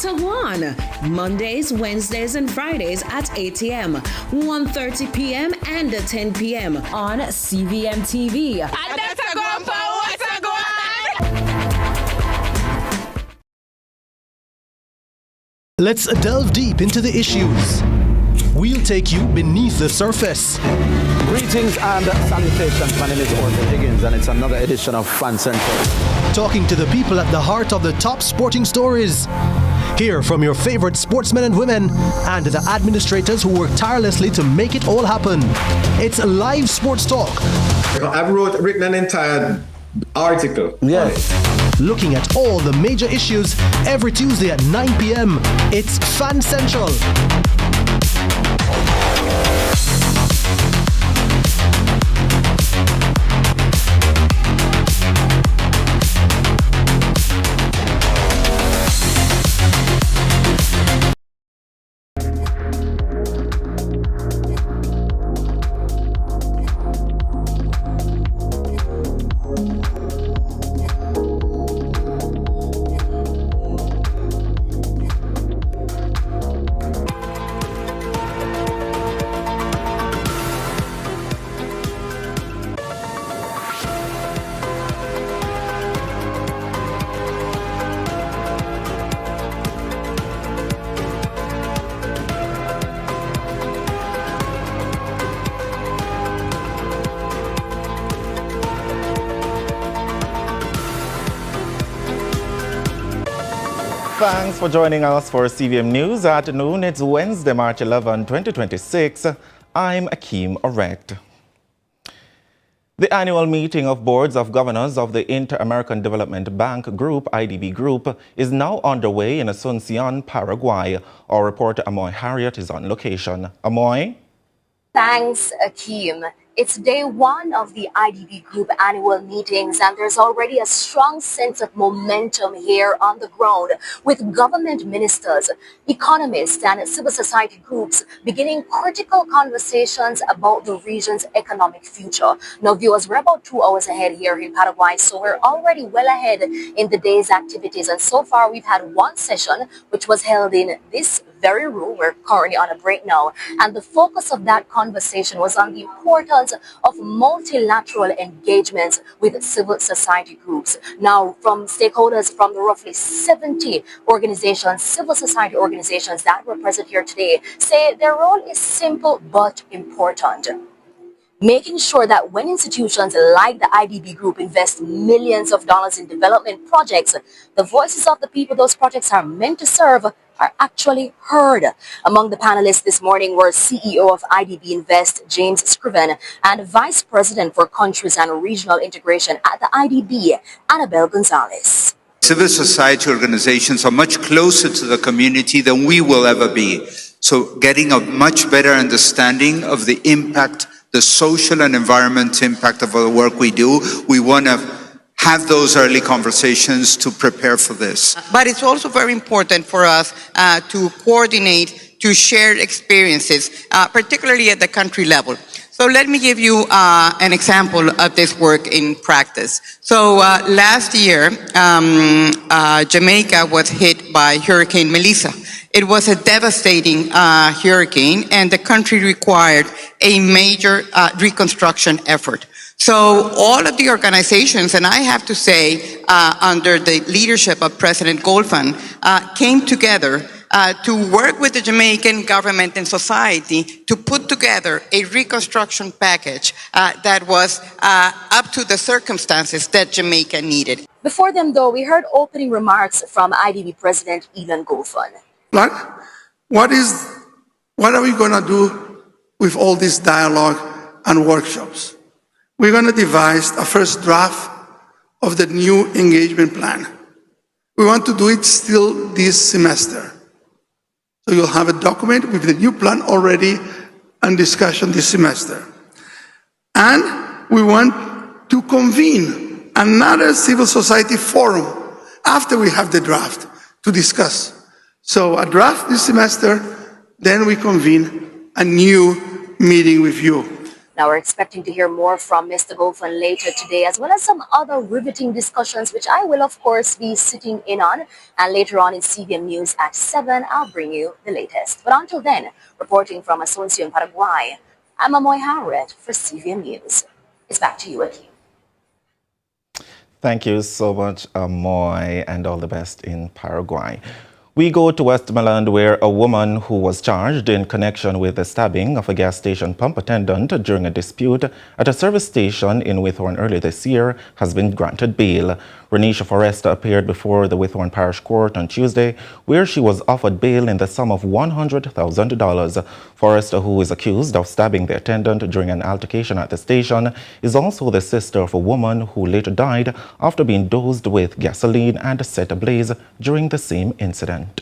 Watagwan, Mondays, Wednesdays, and Fridays at 8 a.m., 1:30 p.m., and 10 p.m. on CVM TV. Let's delve deep into the issues. We'll take you beneath the surface. Greetings and salutations. My name is Orville Higgins, and it's another edition of Fan Central. Talking to the people at the heart of the top sporting stories. Hear from your favorite sportsmen and women and the administrators who work tirelessly to make it all happen. It's live sports talk. I've written an entire article. Yes. Looking at all the major issues every Tuesday at 9 p.m. It's Fan Central. Thanks for joining us for CVM News at noon. It's Wednesday, March 11, 2026. I'm Akeem Orect. The annual meeting of boards of governors of the Inter-American Development Bank Group, IDB Group, is now underway in Asunción, Paraguay. Our reporter Amoy Harriet is on location. Amoy? Thanks, Akeem. It's day one of the IDB Group annual meetings, and there's already a strong sense of momentum here on the ground, with government ministers, economists, and civil society groups beginning critical conversations about the region's economic future. Now, viewers, we're about 2 hours ahead here in Paraguay, so we're already well ahead in the day's activities. And so far, we've had one session, which was held in this very room. We're currently on a break now, and the focus of that conversation was on the importance of multilateral engagements with civil society groups. Now, from stakeholders from the roughly 70 organizations, civil society organizations that were present here today, say their role is simple but important. Making sure that when institutions like the IDB Group invest millions of dollars in development projects, the voices of the people those projects are meant to serve are actually heard. Among the panelists this morning were CEO of IDB Invest, James Scriven, and Vice President for Countries and Regional Integration at the IDB, Annabelle Gonzalez. Civil society organizations are much closer to the community than we will ever be. So getting a much better understanding of the impact, the social and environmental impact of the work we do, we want to have those early conversations to prepare for this. But it's also very important for us to coordinate, to share experiences, particularly at the country level. So let me give you an example of this work in practice. So last year, Jamaica was hit by Hurricane Melissa. It was a devastating hurricane, and the country required a major reconstruction effort. So all of the organizations, and I have to say, under the leadership of President Golfan, came together to work with the Jamaican government and society to put together a reconstruction package that was up to the circumstances that Jamaica needed. Before them, though, we heard opening remarks from IDB President Elan Golfan. What are we going to do with all this dialogue and workshops? We're going to devise a first draft of the new engagement plan. We want to do it still this semester. So you'll have a document with the new plan already and discussion this semester. And we want to convene another civil society forum after we have the draft to discuss. So a draft this semester, then we convene a new meeting with you. Now we're expecting to hear more from Mr. Golfan later today, as well as some other riveting discussions, which I will, of course, be sitting in on. And later on in CVM News at 7, I'll bring you the latest. But until then, reporting from Asuncion, Paraguay, I'm Amoy Harriet for CVM News. It's back to you, Akeem. Thank you so much, Amoy, and all the best in Paraguay. We go to Westmoreland, where a woman who was charged in connection with the stabbing of a gas station pump attendant during a dispute at a service station in Withorn earlier this year has been granted bail. Renisha Forrester appeared before the Withorn Parish Court on Tuesday, where she was offered bail in the sum of $100,000. Forrester, who is accused of stabbing the attendant during an altercation at the station, is also the sister of a woman who later died after being dosed with gasoline and set ablaze during the same incident.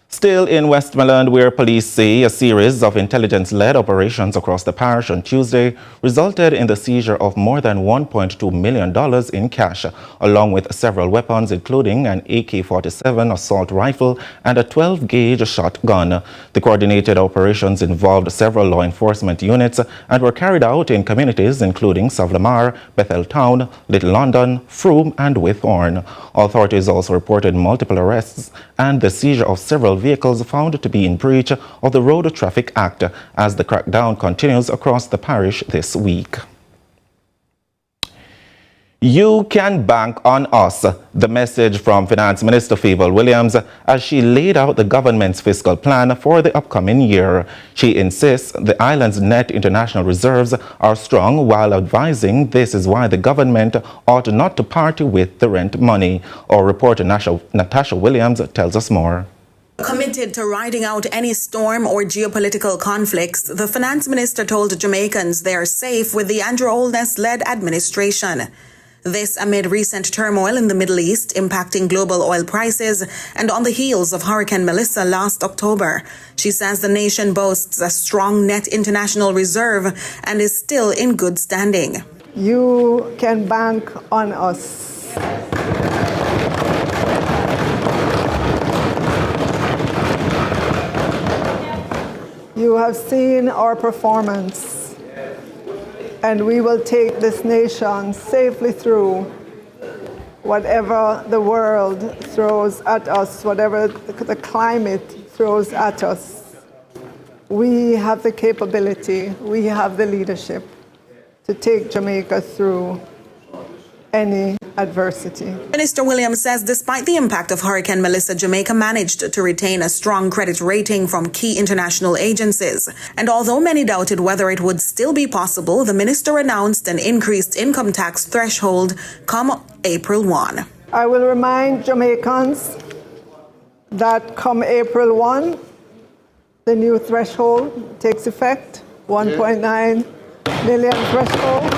Still in Westmoreland, where police say a series of intelligence-led operations across the parish on Tuesday resulted in the seizure of more than $1.2 million in cash, along with several weapons, including an AK-47 assault rifle and a 12-gauge shotgun. The coordinated operations involved several law enforcement units and were carried out in communities including Savlamar, Bethel Town, Little London, Frome, and Withorn. Authorities also reported multiple arrests and the seizure of several vehicles found to be in breach of the Road Traffic Act as the crackdown continues across the parish this week. You can bank on us, the message from Finance Minister Favour Williams as she laid out the government's fiscal plan for the upcoming year. She insists the island's net international reserves are strong, while advising this is why the government ought not to party with the rent money. Our reporter Natasha Williams tells us more. Committed to riding out any storm or geopolitical conflicts, the finance minister told Jamaicans they are safe with the Andrew Holness-led administration. This amid recent turmoil in the Middle East impacting global oil prices and on the heels of Hurricane Melissa last October. She says the nation boasts a strong net international reserve and is still in good standing. You can bank on us. You have seen our performance. And we will take this nation safely through whatever the world throws at us, whatever the climate throws at us. We have the capability, we have the leadership to take Jamaica through any adversity. Minister Williams says despite the impact of Hurricane Melissa, Jamaica managed to retain a strong credit rating from key international agencies. And although many doubted whether it would still be possible, the minister announced an increased income tax threshold come April 1. I will remind Jamaicans that come April 1, the new threshold takes effect, 1.9 million threshold.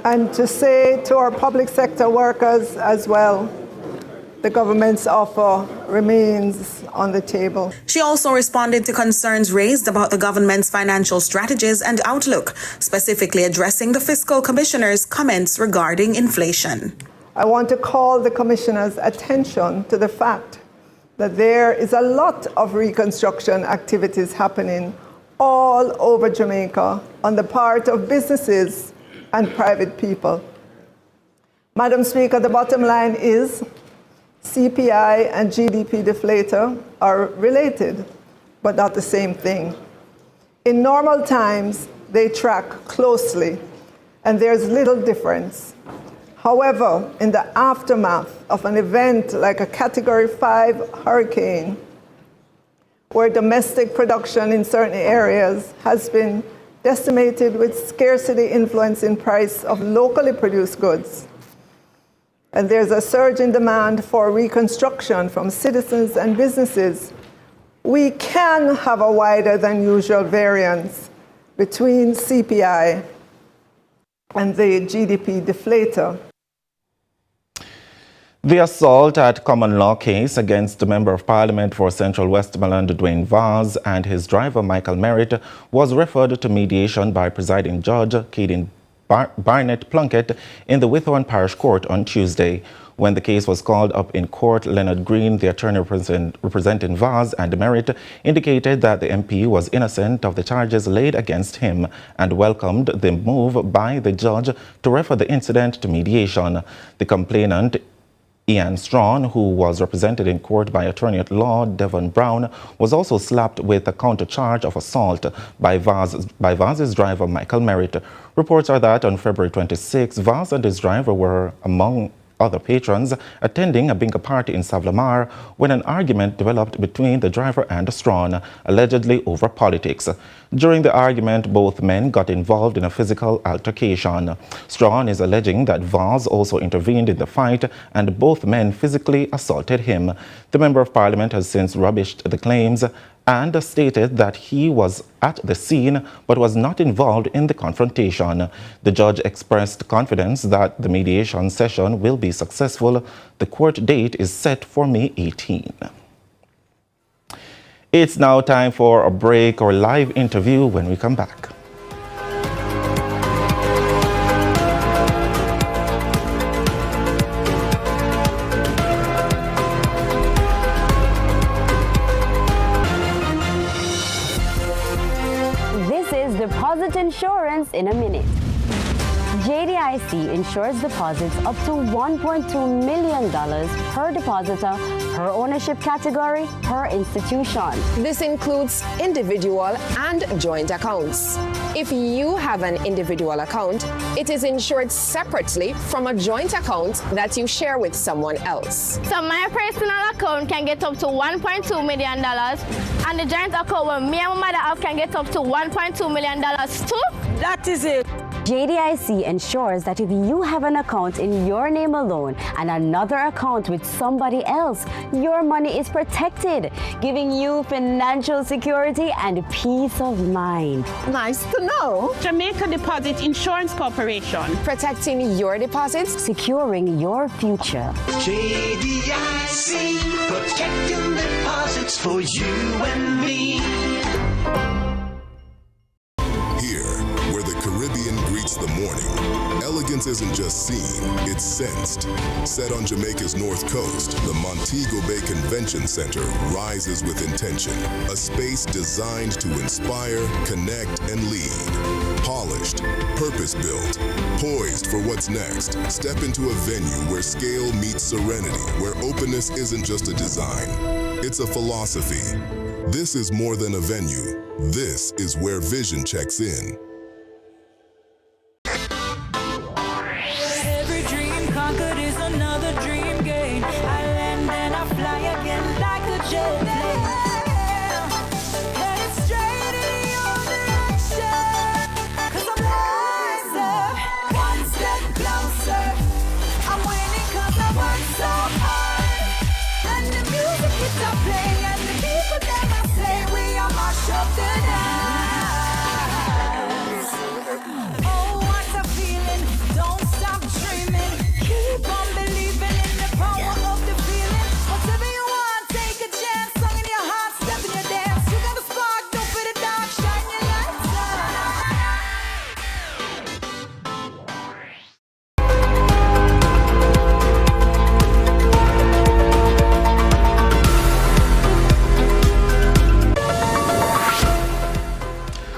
And to say to our public sector workers as well, the government's offer remains on the table. She also responded to concerns raised about the government's financial strategies and outlook, specifically addressing the fiscal commissioner's comments regarding inflation. I want to call the commissioner's attention to the fact that there is a lot of reconstruction activities happening all over Jamaica on the part of businesses and private people. Madam Speaker, the bottom line is CPI and GDP deflator are related, but not the same thing. In normal times, they track closely, and there's little difference. However, in the aftermath of an event like a Category 5 hurricane, where domestic production in certain areas has been decimated with scarcity influencing price of locally produced goods, and there's a surge in demand for reconstruction from citizens and businesses, we can have a wider than usual variance between CPI and the GDP deflator. The assault at common law case against the Member of Parliament for Central Westmoreland, Dwayne Vaz, and his driver, Michael Merritt, was referred to mediation by presiding judge, Kaden Barnett Plunkett, in the Withorn Parish Court on Tuesday. When the case was called up in court, Leonard Green, the attorney representing Vaz and Merritt, indicated that the MP was innocent of the charges laid against him and welcomed the move by the judge to refer the incident to mediation. The complainant, Ian Strawn, who was represented in court by attorney-at-law Devon Brown, was also slapped with a countercharge of assault by Vaz's driver Michael Merritt. Reports are that on February 26, Vaz and his driver were among other patrons attending a bingo party in Savlamar when an argument developed between the driver and Strawn, allegedly over politics. During the argument, both men got involved in a physical altercation. Strawn is alleging that Vaz also intervened in the fight and both men physically assaulted him. The Member of Parliament has since rubbished the claims and stated that he was at the scene but was not involved in the confrontation. The judge expressed confidence that the mediation session will be successful. The court date is set for May 18. It's now time for a break or live interview when we come back. Deposit insurance in a minute. JDIC insures deposits up to $1.2 million per depositor, per ownership category, per institution. This includes individual and joint accounts. If you have an individual account, it is insured separately from a joint account that you share with someone else. So my personal account can get up to $1.2 million, and the joint account where me and my mother have can get up to $1.2 million too? That is it. JDIC ensures that if you have an account in your name alone and another account with somebody else, your money is protected, giving you financial security and peace of mind. Nice to know. Jamaica Deposit Insurance Corporation. Protecting your deposits, securing your future. JDIC, protecting deposits for you and me. Caribbean greets the morning. Elegance isn't just seen, it's sensed. Set on Jamaica's north coast, the Montego Bay Convention Center rises with intention. A space designed to inspire, connect, and lead. Polished, purpose-built, poised for what's next. Step into a venue where scale meets serenity, where openness isn't just a design, it's a philosophy. This is more than a venue. This is where vision checks in.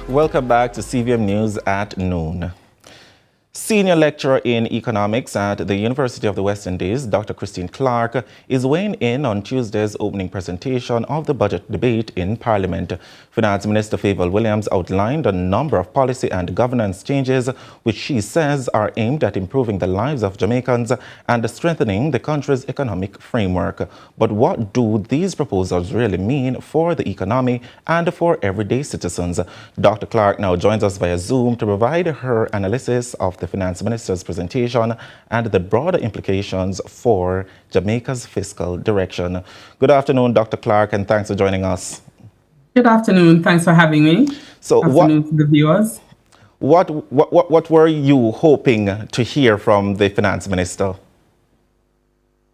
Welcome back to CVM News at noon. Senior lecturer in economics at the University of the West Indies, Dr. Christine Clark, is weighing in on Tuesday's opening presentation of the budget debate in Parliament. Finance Minister Favour Williams outlined a number of policy and governance changes which she says are aimed at improving the lives of Jamaicans and strengthening the country's economic framework. But what do these proposals really mean for the economy and for everyday citizens? Dr. Clark now joins us via Zoom to provide her analysis of the Finance Minister's presentation and the broader implications for Jamaica's fiscal direction. Good afternoon, Dr. Clark, and thanks for joining us. Good afternoon. Thanks for having me. So, afternoon to the viewers. What were you hoping to hear from the Finance Minister?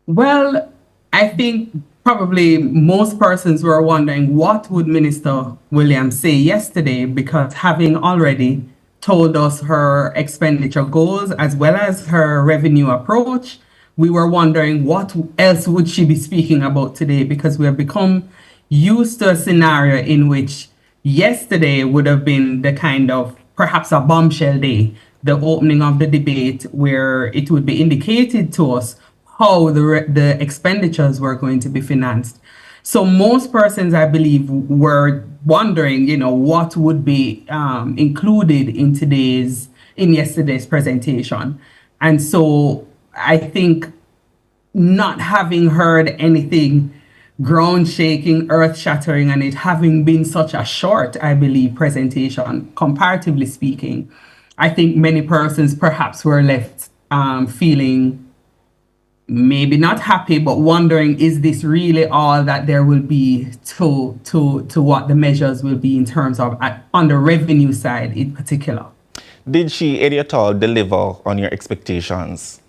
Well, I think probably most persons were wondering what would Minister Williams say yesterday, because having already told us her expenditure goals as well as her revenue approach, we were wondering what else would she be speaking about today, because we have become used to a scenario in which yesterday would have been the kind of perhaps a bombshell day, the opening of the debate where it would be indicated to us how the expenditures were going to be financed. So most persons, I believe, were wondering, what would be included in yesterday's presentation. And so I think not having heard anything ground shaking, earth shattering, and it having been such a short, I believe, presentation, comparatively speaking, I think many persons perhaps were left feeling maybe not happy, but wondering, is this really all that there will be to what the measures will be in terms of on the revenue side in particular? Did she, any at all, deliver on your expectations?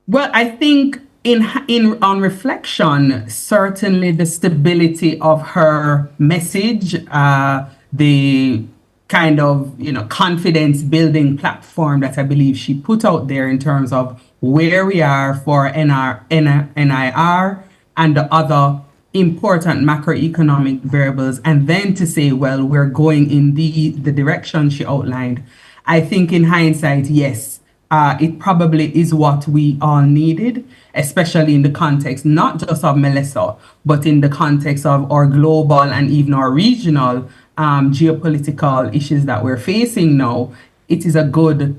Well, I think on reflection, certainly the stability of her message, the kind of confidence building platform that I believe she put out there in terms of where we are for NIR and the other important macroeconomic variables, and then to say, well, we're going in the direction she outlined. I think in hindsight, yes, it probably is what we all needed, especially in the context, not just of Melissa, but in the context of our global and even our regional geopolitical issues that we're facing now. It is a good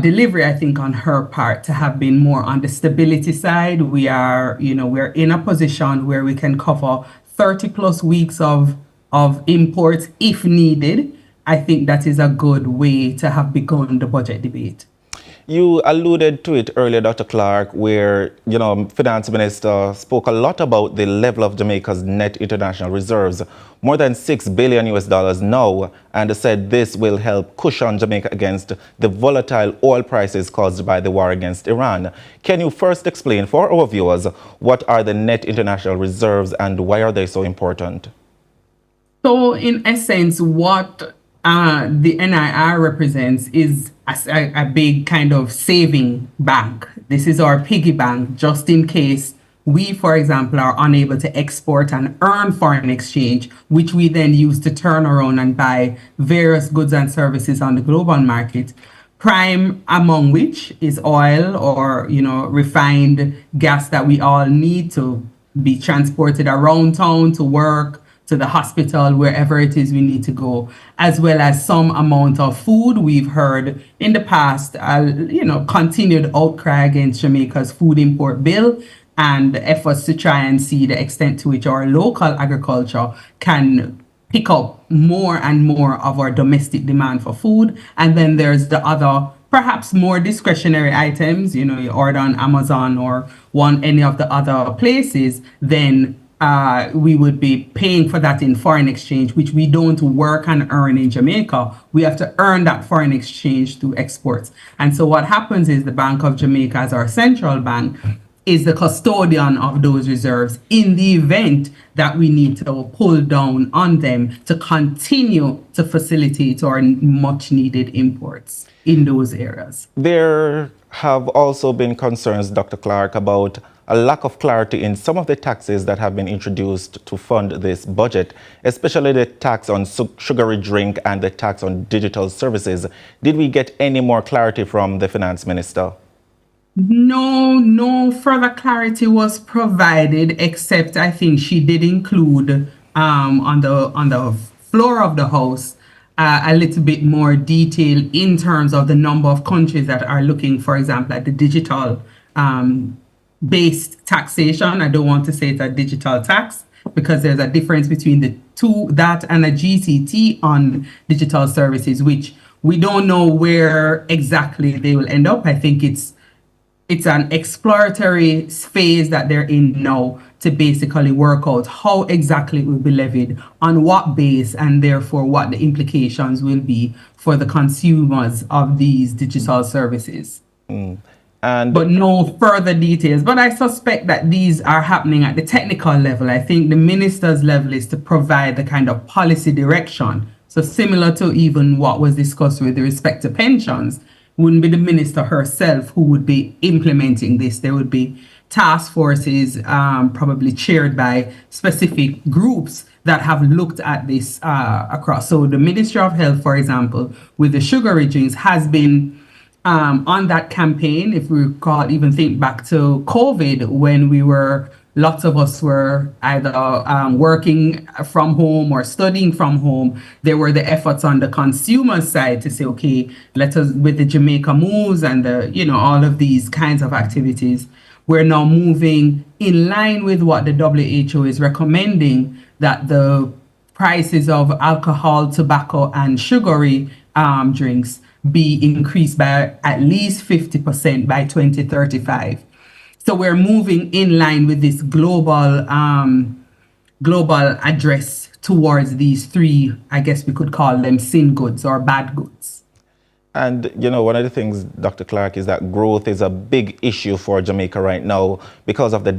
delivery, I think, on her part to have been more on the stability side. We are, we're in a position where we can cover 30 plus weeks of imports if needed. I think that is a good way to have begun the budget debate. You alluded to it earlier, Dr. Clark, where, Finance Minister spoke a lot about the level of Jamaica's net international reserves, more than $6 billion now, and said this will help cushion Jamaica against the volatile oil prices caused by the war against Iran. Can you first explain for our viewers what are the net international reserves and why are they so important? So in essence, what the NIR represents is a big kind of saving bank. This is our piggy bank, just in case we, for example, are unable to export and earn foreign exchange, which we then use to turn around and buy various goods and services on the global market. Prime among which is oil or, refined gas that we all need to be transported around town to work, to the hospital, wherever it is we need to go, as well as some amount of food. We've heard in the past, continued outcry against Jamaica's food import bill and efforts to try and see the extent to which our local agriculture can pick up more and more of our domestic demand for food. And then there's the other, perhaps more discretionary items, you order on Amazon or any of the other places, then we would be paying for that in foreign exchange, which we don't work and earn in Jamaica. We have to earn that foreign exchange through exports. And so what happens is the Bank of Jamaica, as our central bank, is the custodian of those reserves in the event that we need to pull down on them to continue to facilitate our much needed imports in those areas. There have also been concerns, Dr. Clark, about a lack of clarity in some of the taxes that have been introduced to fund this budget, especially the tax on sugary drink and the tax on digital services. Did we get any more clarity from the finance minister? No further clarity was provided, except I think she did include on the floor of the House a little bit more detail in terms of the number of countries that are looking, for example, at the digital based taxation. I don't want to say it's a digital tax because there's a difference between the two, that and a GCT on digital services, which we don't know where exactly they will end up. I think it's an exploratory phase that they're in now to basically work out how exactly it will be levied, on what base, and therefore what the implications will be for the consumers of these digital services. But no further details. But I suspect that these are happening at the technical level. I think the minister's level is to provide the kind of policy direction. So similar to even what was discussed with respect to pensions, wouldn't be the minister herself who would be implementing this. There would be task forces, probably chaired by specific groups that have looked at this across. So the Ministry of Health, for example, with the sugary drinks has been on that campaign. If we recall, even think back to COVID, when lots of us were either working from home or studying from home. There were the efforts on the consumer side to say, okay, let us, with the Jamaica Moves and all of these kinds of activities, we're now moving in line with what the WHO is recommending, that the prices of alcohol, tobacco, and sugary drinks be increased by at least 50% by 2035. So we're moving in line with this global address towards these three, I guess we could call them sin goods or bad goods. And, one of the things, Dr. Clark, is that growth is a big issue for Jamaica right now because of the